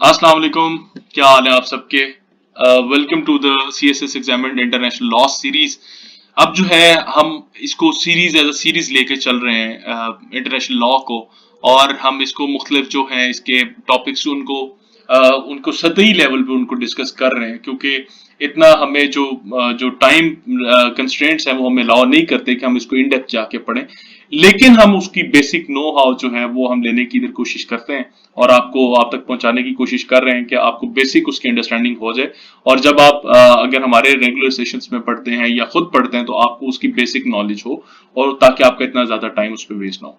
अस्सलाम वालेकुम, क्या हाल है आप सबके। Welcome to the CSS examined international law series. अब जो है हम इसको सीरीज एज अ सीरीज लेके चल रहे हैं इंटरनेशनल लॉ को, और हम इसको मुख्तलिफ जो है इसके टॉपिक्स उनको सतही लेवल पे उनको डिस्कस कर रहे हैं, क्योंकि इतना हमें जो टाइम कंस्ट्रेंट्स हैं वो हमें अलाउ नहीं करते कि हम इसको इन डेप्थ जाके पढ़ें, लेकिन हम उसकी बेसिक नो हाउ जो है वो हम लेने की इधर कोशिश करते हैं और आपको आप तक पहुंचाने की कोशिश कर रहे हैं कि आपको बेसिक उसकी अंडरस्टैंडिंग हो जाए। और जब आप अगर हमारे रेगुलर सेशंस में पढ़ते हैं या खुद पढ़ते हैं तो आपको उसकी बेसिक नॉलेज हो, और ताकि आपका इतना ज्यादा टाइम उस पर वेस्ट ना हो।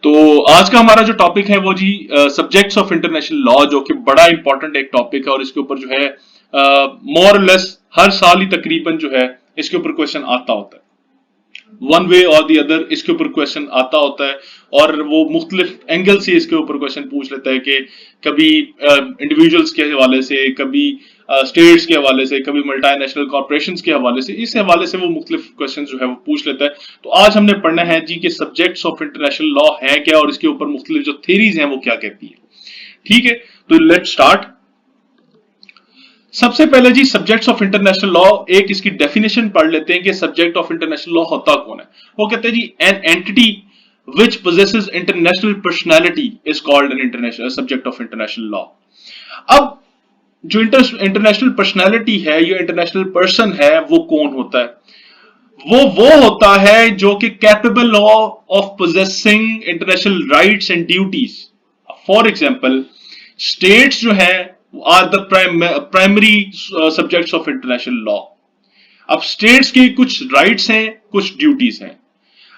तो आज का हमारा जो टॉपिक है वो जी सब्जेक्ट्स ऑफ इंटरनेशनल लॉ, जो कि बड़ा इंपॉर्टेंट एक टॉपिक है, और इसके ऊपर जो है मोर लेस हर साल ही तकरीबन जो है इसके ऊपर क्वेश्चन आता होता है, वन वे और दी अदर इसके ऊपर क्वेश्चन आता होता है। और वो मुख्तलिफ एंगल से इसके ऊपर क्वेश्चन पूछ लेता है कि कभी इंडिविजुअल्स के हवाले से, कभी स्टेट्स के हवाले से, कभी मल्टीनेशनल कॉर्पोरेशंस के हवाले से, इस हवाले से वो मुख्तलिफ क्वेश्चन जो है वो पूछ लेता है। तो आज हमने पढ़ना है जी कि सब्जेक्ट्स ऑफ इंटरनेशनल लॉ है क्या, और इसके ऊपर मुख्तलिफ जो थेरीज हैं वो क्या कहती है। ठीक है, तो लेट स्टार्ट। सबसे पहले जी सब्जेक्ट्स ऑफ इंटरनेशनल लॉ, एक इसकी डेफिनेशन पढ़ लेते हैं कि सब्जेक्ट ऑफ इंटरनेशनल लॉ होता कौन है। वो कहते हैं जी an entity which possesses international personality is called an international subject of international law। अब जो इंटरनेशनल पर्सनैलिटी है या इंटरनेशनल पर्सन है वो कौन होता है? वो होता है जो कि capable of possessing international rights and duties. For example, states जो है are the primary subjects of international law. अब स्टेट्स की कुछ राइट्स हैं, कुछ ड्यूटीज हैं।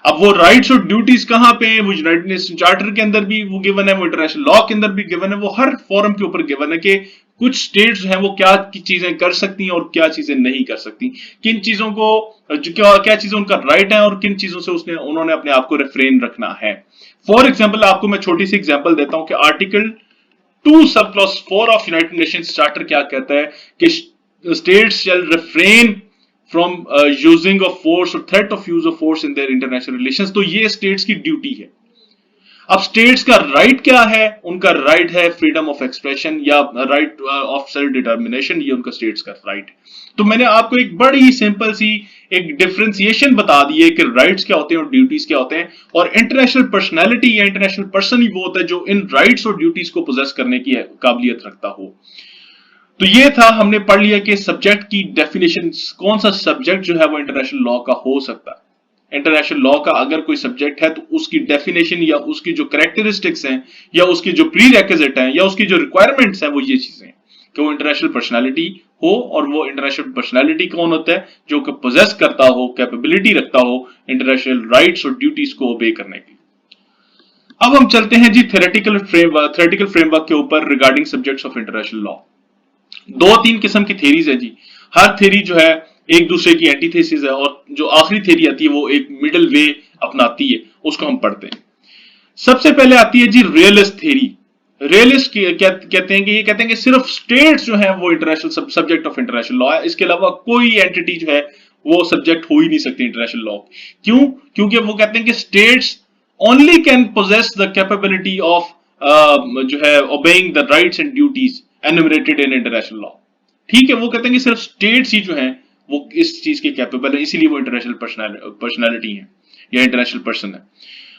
अब वो राइट्स और ड्यूटीज कहां पे हैं? वो यूनाइटेड नेशन चार्टर के अंदर भी वो गिवन है, वो इंटरनेशनल लॉ के अंदर भी गिवन है, वो हर फोरम के ऊपर गिवन है कि कुछ स्टेट्स हैं वो क्या चीजें कर सकती हैं और क्या चीजें नहीं कर सकती, किन चीजों को क्या चीजें उनका राइट है और किन चीजों से उन्होंने अपने आप को रिफ्रेन रखना है। फॉर एग्जाम्पल, आपको मैं छोटी सी एग्जाम्पल देता हूं कि आर्टिकल 2 सब clause 4 of United Nations charter क्या कहता है कि states shall refrain from using of force और threat of use of force in their international relations. तो ये स्टेट्स की ड्यूटी है। अब स्टेट्स का राइट क्या है? उनका राइट है फ्रीडम ऑफ एक्सप्रेशन या राइट ऑफ सेल्फ डिटर्मिनेशन, ये उनका स्टेट्स का राइट है। तो मैंने आपको एक बड़ी सिंपल सी एक डिफरेंशिएशन बता दी है कि राइट्स क्या होते हैं और ड्यूटीज क्या होते हैं, और इंटरनेशनल पर्सनैलिटी या इंटरनेशनल पर्सन ही वो होता है जो इन राइट्स और ड्यूटीज को पोजेस करने की काबिलियत रखता हो। तो ये था, हमने पढ़ लिया कि सब्जेक्ट की डेफिनेशन, कौन सा सब्जेक्ट जो है वो इंटरनेशनल लॉ का हो सकता है। इंटरनेशनल लॉ का अगर कोई सब्जेक्ट है तो उसकी डेफिनेशन या उसकी जो कैरेक्टरिस्टिक्स हैं या उसकी जो प्री रेक्विजिट हैं या उसकी जो रिक्वायरमेंट्स हैं वो ये चीजें हैं कि वो इंटरनेशनल पर्सनालिटी हो, और वो इंटरनेशनल पर्सनालिटी कौन होता है? जो पोजेस करता हो, कैपेबिलिटी रखता हो इंटरनेशनल राइट्स और ड्यूटीज को ओबे करने की। अब हम चलते हैं जी थ्योरेटिकल फ्रेमवर्क के ऊपर regarding subjects of international law. दो तीन किस्म की थेरीज है जी। हर थेरी जो है एक दूसरे की एंटीथेसिस है, और जो आखिरी थेरी आती है वो एक मिडिल वे अपनाती है, उसको हम पढ़ते हैं। सबसे पहले आती है जी रियलिस्ट थेरी। रियलिस्ट कहते हैं कि ये कहते हैं कि सिर्फ स्टेट्स जो है वो international subject of international law है, इसके अलावा कोई एंटिटी जो है वो सब्जेक्ट हो ही नहीं सकती इंटरनेशनल लॉ। क्यों? क्योंकि वो कहते हैं कि states only can possess the capability of जो है obeying the rights and duties enumerated in international law. ठीक है, वो कहते हैं कि सिर्फ स्टेट्स ही जो हैं वो इस चीज के कैपेबल है, इसीलिए वो इंटरनेशनल पर्सनैलिटी है या इंटरनेशनल पर्सन है।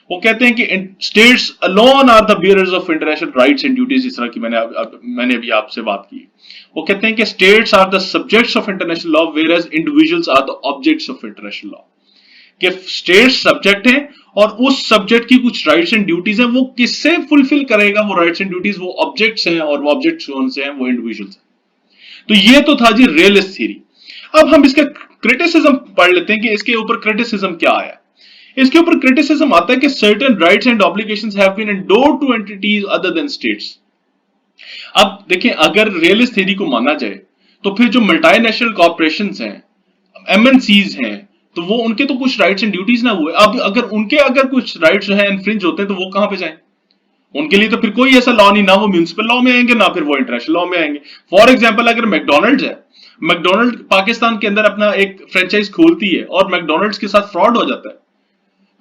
वो कहते हैं कि states alone are the bearers of international rights and duties, इस तरह की मैंने अभी आपसे बात की। वो कहते हैं कि states are the subjects of international law whereas individuals are the objects of international law. कि स्टेट्स सब्जेक्ट है और उस सब्जेक्ट की कुछ राइट्स एंड ड्यूटीज हैं, वो किससे फुलफिल करेगा वो राइट्स एंड ड्यूटीज? वो ऑब्जेक्ट्स हैं, और वो ऑब्जेक्ट्स कौन से हैं? वो इंडिविजुअल्स हैं। तो ये तो था जी रियलिस्ट थ्योरी। अब हम इसका क्रिटिसिज्म पढ़ लेते हैं कि इसके ऊपर क्रिटिसिज्म क्या आया। इसके ऊपर क्रिटिसिज्म आता है कि certain rights and obligations have been endowed to entities other than states. अब देखें, अगर रियलिस्ट थ्योरी को माना जाए तो फिर जो मल्टीनेशनल कॉर्पोरेशंस हैं, एमएनसीज हैं, तो वो उनके तो कुछ राइट्स एंड ड्यूटीज ना हुए। अब अगर कुछ राइट्स जो है इन्फ्रिंज होते हैं तो वो कहां पे जाएं? उनके लिए तो फिर कोई ऐसा लॉ नहीं, ना वो म्यूनिसिपल लॉ में आएंगे ना फिर वो इंटरनेशनल लॉ में आएंगे। फॉर एग्जाम्पल, अगर मैकडोनल्ड्स है, मैकडोनल्ड पाकिस्तान के अंदर अपना एक फ्रेंचाइज खोलती है और मैकडोनल्ड्स के साथ फ्रॉड हो जाता है,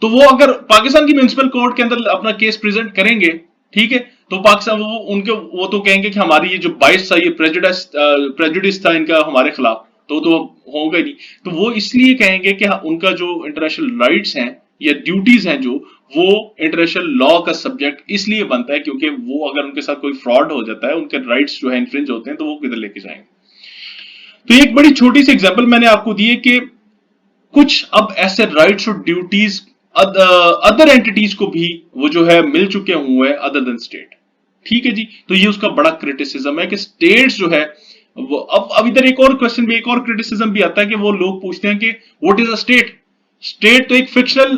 तो वो अगर पाकिस्तान की म्यूनिसिपल कोर्ट के अंदर अपना केस प्रेजेंट करेंगे, ठीक है, तो पाकिस्तान वो तो कहेंगे कि हमारी ये जो बाइस था, ये प्रेजुडिस था इनका हमारे खिलाफ, तो होगा ही नहीं। तो वो इसलिए कहेंगे कि उनका जो इंटरनेशनल राइट्स हैं या ड्यूटीज हैं जो, वो इंटरनेशनल लॉ का सब्जेक्ट इसलिए बनता है क्योंकि वो अगर उनके साथ कोई फ्रॉड हो जाता है, उनके राइट्स जो है इन्फ्रिंज होते हैं, तो वो किधर लेके जाएंगे। तो एक बड़ी छोटी सी एग्जांपल मैंने आपको दी है कि कुछ अब ऐसे राइट्स और ड्यूटीज अदर एंटिटीज को भी वो जो है मिल चुके हुए हैं अदर देन स्टेट। ठीक है जी, तो ये उसका बड़ा क्रिटिसिज्म है कि स्टेट्स जो है वो अब इधर एक और क्वेश्चन भी, एक और क्रिटिसिज्म भी आता है कि वो लोग पूछते हैं कि what is a state. State तो एक फिक्शनल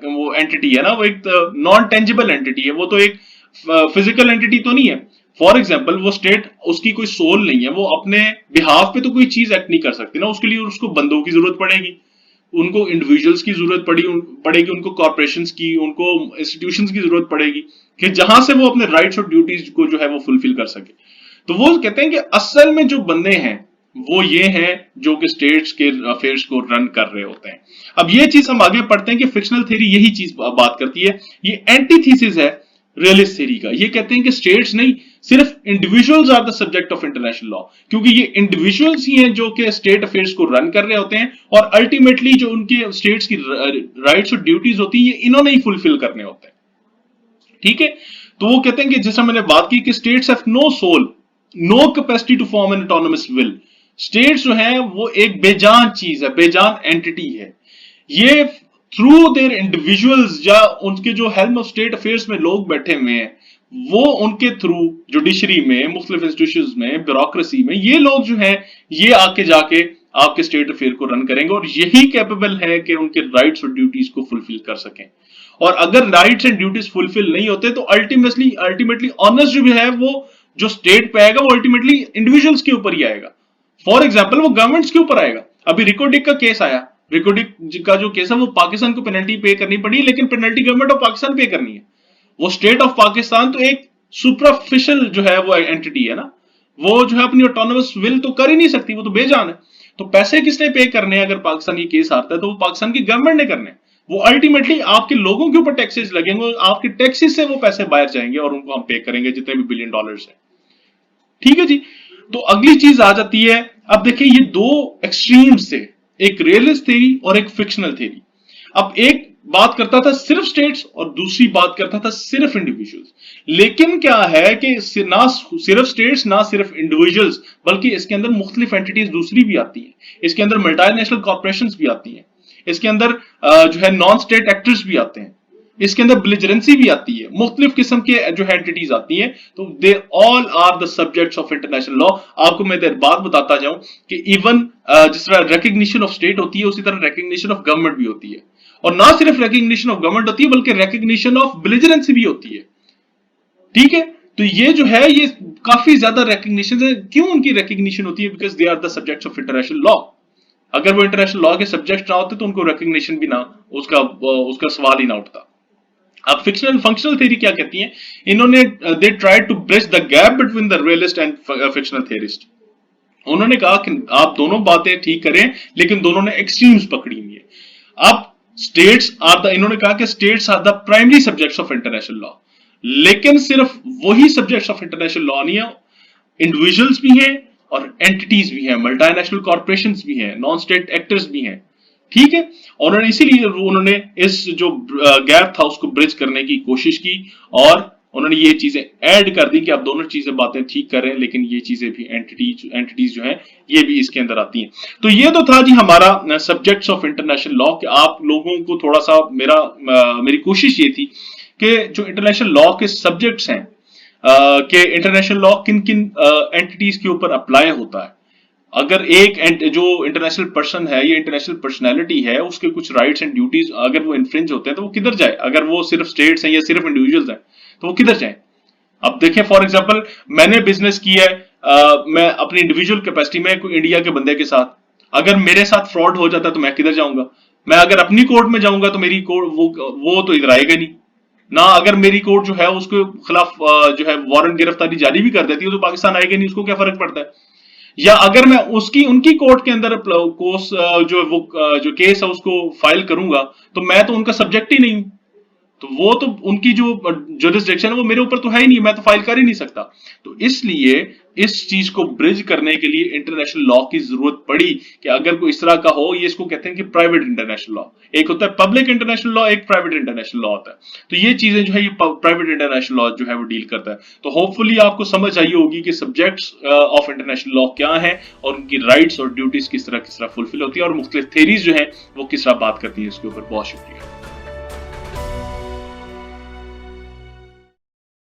वो एंटिटी है ना, वो एक नॉन टेंजिबल एंटिटी है, वो तो एक फिजिकल एंटिटी तो नहीं है। फॉर एग्जाम्पल वो स्टेट, उसकी कोई सोल नहीं है, वो अपने बिहाफ पे तो कोई चीज एक्ट नहीं कर सकती ना, उसके लिए उसको बंदों की जरूरत पड़ेगी, उनको इंडिविजुअल्स की जरूरत पड़ेगी, उनको कॉर्पोरेशंस की, उनको इंस्टीट्यूशंस की जरूरत पड़ेगी कि जहां से वो अपने राइट्स और ड्यूटीज को जो है वो फुलफिल कर सके। तो वो कहते हैं कि असल में जो बंदे हैं वो ये हैं जो कि स्टेट्स के अफेयर्स को रन कर रहे होते हैं। अब ये चीज हम आगे पढ़ते हैं कि फिक्शनल थ्योरी यही चीज बात करती है, ये एंटीथीसिस है रियलिस्ट थ्योरी का। ये कहते हैं कि स्टेट्स नहीं, सिर्फ individuals are the subject of international law, क्योंकि ये इंडिविजुअल्स ही हैं जो कि स्टेट अफेयर्स को रन कर रहे होते हैं, और अल्टीमेटली जो उनके स्टेट्स की राइट्स और ड्यूटीज होती है ये इन्होंने ही फुलफिल करने होते हैं। ठीक है, तो वो कहते हैं कि जैसा मैंने बात की कि states have no soul, no capacity to form an autonomous will. States जो है वो एक बेजान चीज है, बेजान एंटिटी है। ये थ्रू देयर इंडिविजुअल्स या उनके जो हेल्म ऑफ स्टेट अफेयर्स में लोग बैठे हुए हैं, वो उनके थ्रू जुडिशरी में, मुख्तलिफ इंस्टीट्यूशंस में, ब्यूरोक्रेसी में, ये लोग जो हैं ये आके जाके आपके स्टेट अफेयर को रन करेंगे, और यही कैपेबल है कि उनके राइट्स और ड्यूटीज को फुलफिल कर सकें। और अगर राइट्स एंड ड्यूटीज फुलफिल नहीं होते तो अल्टीमेटली ऑनर्स जो भी है वो जो स्टेट पे आएगा वो अल्टीमेटली इंडिविजुअल्स के ऊपर ही आएगा। फॉर एग्जाम्पल वो गवर्नमेंट्स के ऊपर आएगा। अभी रिकोडिक का केस आया, रिकोडिक का जो केस है वो पाकिस्तान को पेनल्टी पे करनी पड़ी, लेकिन पेनल्टी गवर्नमेंट ऑफ पाकिस्तान पे करनी है। वो स्टेट ऑफ पाकिस्तान तो एक सुपरफिशियल जो है वो एंटिटी है ना, वो जो है अपनी ऑटोनोमस विल तो कर ही नहीं सकती, वो तो बेजान है। तो पैसे किसने पे करने हैं? अगर पाकिस्तान ये केस हारता है तो वो पाकिस्तान की गवर्नमेंट ने करने। वो अल्टीमेटली आपके लोगों के ऊपर टैक्सेस लगेंगे, आपके टैक्सेस से वो पैसे बाहर जाएंगे और उनको हम पे करेंगे जितने भी बिलियन डॉलर्स है। ठीक है जी, तो अगली चीज आ जाती है। अब देखिए ये दो एक्सट्रीम्स थे, एक रियलिस्ट थ्योरी और एक फिक्शनल थ्योरी। अब एक बात करता था सिर्फ स्टेट्स और दूसरी बात करता था सिर्फ इंडिविजुअल्स। लेकिन क्या है कि ना सिर्फ स्टेट्स ना सिर्फ इंडिविजुअल्स, बल्कि इसके अंदर मुख्तलिफ एंटिटीज दूसरी भी आती हैं, इसके अंदर मल्टीनेशनल कॉर्पोरेशंस भी आती हैं, इसके अंदर जो है नॉन स्टेट एक्टर्स भी आते हैं, इसके अंदर बिलिजरेंसी भी आती है, मुख्तलिफ किस्म के जो है एंटिटीज आती हैं। तो they all are the subjects of international law. आपको मैं देर बाद बताता जाऊं कि इवन जिस तरह रिकग्निशन ऑफ स्टेट होती है उसी तरह रिकग्निशन ऑफ गवर्नमेंट भी होती है, और ना सिर्फ रिकग्निशन ऑफ गवर्नमेंट होती है बल्कि रिकग्निशन ऑफ बिलिजरेंसी भी होती है। ठीक है, तो ये जो है ये काफी ज्यादा रिकग्निशन है। क्यों उनकी रिकग्निशन होती है? Because they are the subjects of international law. अगर वो इंटरनेशनल लॉ के सब्जेक्ट ना होते तो उनको रिकग्निशन भी ना, उसका सवाल ही ना उठता। अब फिक्शनल फंक्शनल थ्योरी क्या कहती है? इन्होंने they try to bridge the gap between the realist and fictional theorist. उन्होंने कहा कि आप दोनों बातें ठीक करें, लेकिन दोनों ने एक्सट्रीम्स पकड़ी हुई है। अब स्टेट्स आर द, इन्होंने कहा कि states are the primary subjects of international law, लेकिन सिर्फ वही सब्जेक्ट्स ऑफ इंटरनेशनल लॉ नहीं है, इंडिविजुअल्स भी हैं और एंटिटीज भी हैं, मल्टीनेशनल कॉर्पोरेशंस भी हैं, नॉन स्टेट एक्टर्स भी हैं। ठीक है, और उन्होंने इसीलिए उन्होंने इस जो गैप था उसको ब्रिज करने की कोशिश की, और उन्होंने ये चीजें ऐड कर दी कि आप दोनों चीजें बातें ठीक कर रहे हैं, लेकिन ये चीजें भी एंटिटीज जो हैं ये भी इसके अंदर आती हैं। तो ये तो था जी हमारा सब्जेक्ट्स ऑफ इंटरनेशनल लॉ, कि आप लोगों को थोड़ा सा मेरी कोशिश ये थी कि जो इंटरनेशनल लॉ के सब्जेक्ट्स हैं कि इंटरनेशनल लॉ किन किन एंटिटीज के ऊपर अप्लाई होता है। अगर एक जो इंटरनेशनल पर्सन है, ये इंटरनेशनल पर्सनैलिटी है, उसके कुछ राइट्स एंड ड्यूटीज अगर वो इन्फ्रिंज होते हैं तो वो किधर जाए? अगर वो सिर्फ स्टेट्स हैं या सिर्फ इंडिविजुअल्स हैं तो वो किधर जाए? अब देखें, फॉर एग्जांपल मैंने बिजनेस किया है, मैं अपनी इंडिविजुअल कैपेसिटी में कोई इंडिया के बंदे के साथ, अगर मेरे साथ फ्रॉड हो जाता है तो मैं किधर जाऊंगा? मैं अगर अपनी कोर्ट में जाऊंगा तो मेरी कोर्ट वो तो इधर आएगा नहीं ना। अगर मेरी कोर्ट जो है उसके खिलाफ जो है वारंट गिरफ्तारी जारी भी कर देती है तो पाकिस्तान आएगा नहीं, उसको क्या फर्क पड़ता है? या अगर मैं उनकी कोर्ट के अंदर जो केस है उसको फाइल करूंगा तो मैं तो उनका सब्जेक्ट ही नहीं हूं। तो वो तो उनकी जो जुरिस्डिक्शन है वो मेरे ऊपर तो है ही नहीं, मैं तो फाइल कर ही नहीं सकता। तो इसलिए इस चीज को ब्रिज करने के लिए इंटरनेशनल लॉ की जरूरत पड़ी कि अगर कोई इस तरह का हो, ये इसको कहते हैं कि प्राइवेट इंटरनेशनल लॉ। एक होता है पब्लिक इंटरनेशनल लॉ, एक प्राइवेट इंटरनेशनल लॉ होता है। तो ये चीजें जो है ये प्राइवेट इंटरनेशनल लॉ जो है वो डील करता है। तो होपफुली आपको समझ आई होगी कि सब्जेक्ट्स ऑफ इंटरनेशनल लॉ क्या है और उनकी राइट्स और ड्यूटीज किस तरह फुलफिल होती है और मुख्तलिफ थेरीज जो है वो किस तरह बात करती है इसके ऊपर। बहुत शुक्रिया।